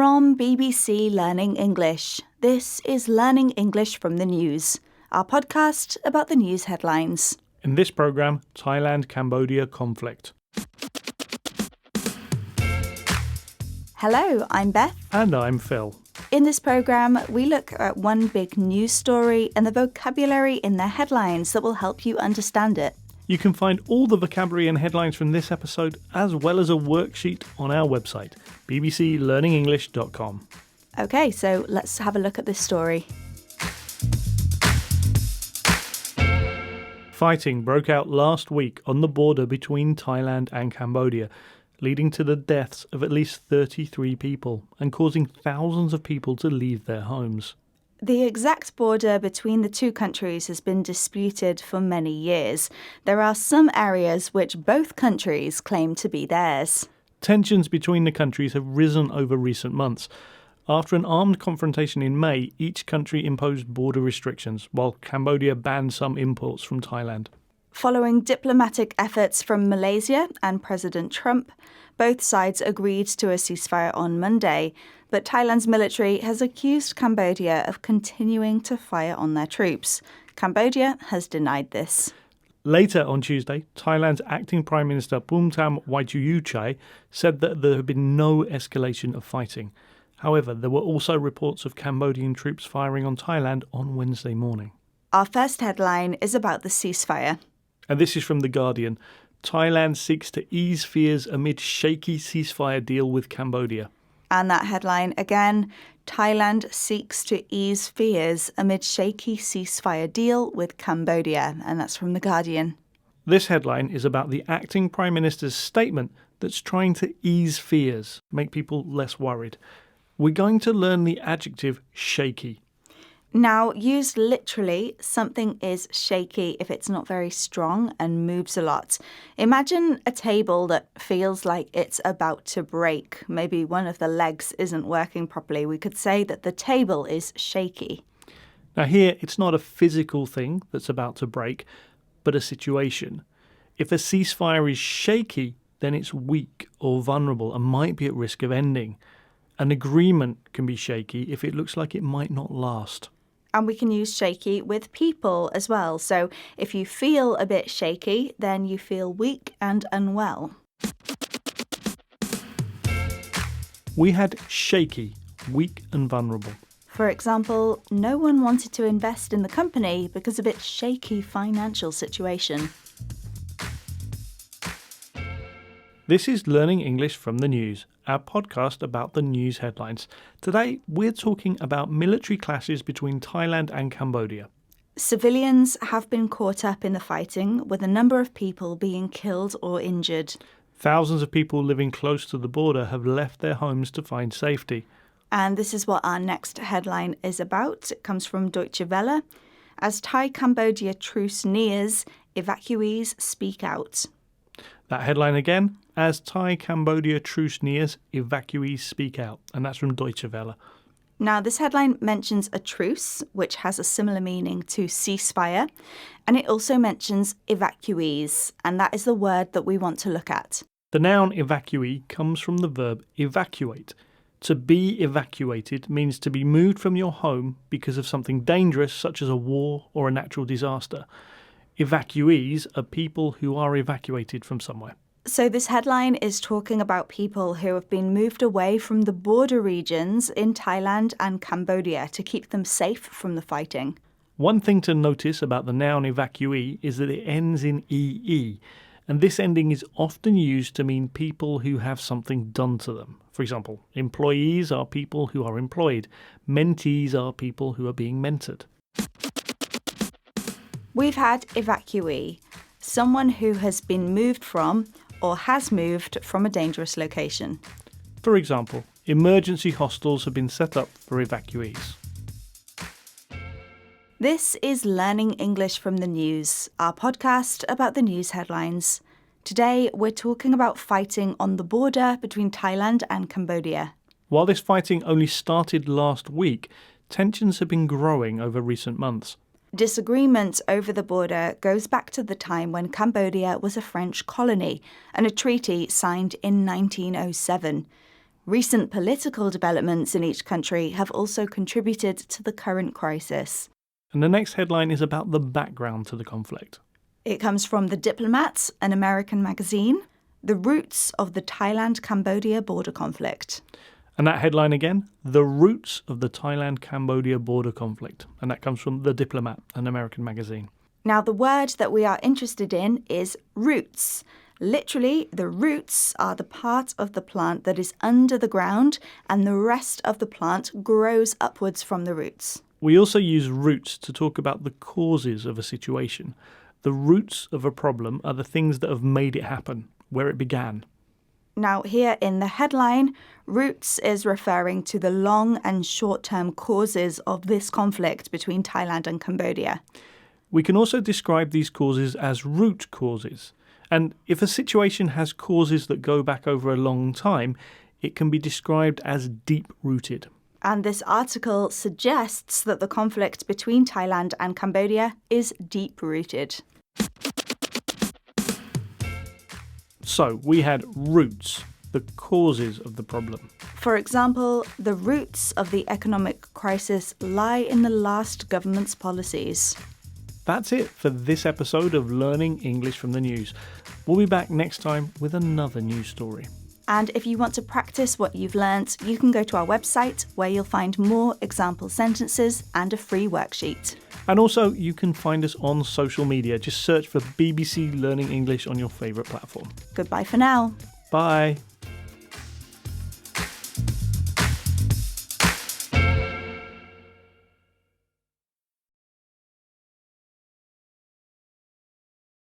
From BBC Learning English, this is Learning English from the News, our podcast about the news headlines. In this programme, Thailand-Cambodia conflict. Hello, I'm Beth. And I'm Phil. In this programme, we look at one big news story and the vocabulary in their headlines that will help you understand it. You can find all the vocabulary and headlines from this episode, as well as a worksheet on our website, bbclearningenglish.com. Okay, so let's have a look at this story. Fighting broke out last week on the border between Thailand and Cambodia, leading to the deaths of at least 33 people and causing thousands of people to leave their homes. The exact border between the two countries has been disputed for many years. There are some areas which both countries claim to be theirs. Tensions between the countries have risen over recent months. After an armed confrontation in May, each country imposed border restrictions, while Cambodia banned some imports from Thailand. Following diplomatic efforts from Malaysia and President Trump, both sides agreed to a ceasefire on Monday, but Thailand's military has accused Cambodia of continuing to fire on their troops. Cambodia has denied this. Later on Tuesday, Thailand's acting Prime Minister Phumtham Wechayachai said that there had been no escalation of fighting. However, there were also reports of Cambodian troops firing on Thailand on Wednesday morning. Our first headline is about the ceasefire. And this is from The Guardian. Thailand seeks to ease fears amid shaky ceasefire deal with Cambodia. And that headline again, Thailand seeks to ease fears amid shaky ceasefire deal with Cambodia. And that's from The Guardian. This headline is about the acting Prime Minister's statement that's trying to ease fears, make people less worried. We're going to learn the adjective shaky. Now, used literally, something is shaky if it's not very strong and moves a lot. Imagine a table that feels like it's about to break. Maybe one of the legs isn't working properly. We could say that the table is shaky. Now here, it's not a physical thing that's about to break, but a situation. If a ceasefire is shaky, then it's weak or vulnerable and might be at risk of ending. An agreement can be shaky if it looks like it might not last. And we can use shaky with people as well. So if you feel a bit shaky, then you feel weak and unwell. We had shaky, weak and vulnerable. For example, no one wanted to invest in the company because of its shaky financial situation. This is Learning English from the News, our podcast about the news headlines. Today, we're talking about military clashes between Thailand and Cambodia. Civilians have been caught up in the fighting, with a number of people being killed or injured. Thousands of people living close to the border have left their homes to find safety. And this is what our next headline is about. It comes from Deutsche Welle. As Thai-Cambodia truce nears, evacuees speak out. That headline again, as Thai-Cambodia truce nears, evacuees speak out. And that's from Deutsche Welle. Now, this headline mentions a truce, which has a similar meaning to ceasefire. And it also mentions evacuees, and that is the word that we want to look at. The noun evacuee comes from the verb evacuate. To be evacuated means to be moved from your home because of something dangerous, such as a war or a natural disaster. Evacuees are people who are evacuated from somewhere. So this headline is talking about people who have been moved away from the border regions in Thailand and Cambodia to keep them safe from the fighting. One thing to notice about the noun evacuee is that it ends in ee, and this ending is often used to mean people who have something done to them. For example, employees are people who are employed. Mentees are people who are being mentored. We've had evacuee, someone who has been moved from or has moved from a dangerous location. For example, emergency hostels have been set up for evacuees. This is Learning English from the News, our podcast about the news headlines. Today, we're talking about fighting on the border between Thailand and Cambodia. While this fighting only started last week, tensions have been growing over recent months. Disagreement over the border goes back to the time when Cambodia was a French colony and a treaty signed in 1907. Recent political developments in each country have also contributed to the current crisis. And the next headline is about the background to the conflict. It comes from The Diplomat, an American magazine, The Roots of the Thailand-Cambodia Border Conflict. And that headline again, The Roots of the Thailand-Cambodia Border Conflict. And that comes from The Diplomat, an American magazine. Now, the word that we are interested in is roots. Literally, the roots are the part of the plant that is under the ground, and the rest of the plant grows upwards from the roots. We also use roots to talk about the causes of a situation. The roots of a problem are the things that have made it happen, where it began. Now, here in the headline, roots is referring to the long and short-term causes of this conflict between Thailand and Cambodia. We can also describe these causes as root causes. And if a situation has causes that go back over a long time, it can be described as deep-rooted. And this article suggests that the conflict between Thailand and Cambodia is deep-rooted. So we had roots, the causes of the problem. For example, the roots of the economic crisis lie in the last government's policies. That's it for this episode of Learning English from the News. We'll be back next time with another news story. And if you want to practice what you've learnt, you can go to our website where you'll find more example sentences and a free worksheet. And also, you can find us on social media. Just search for BBC Learning English on your favourite platform. Goodbye for now. Bye.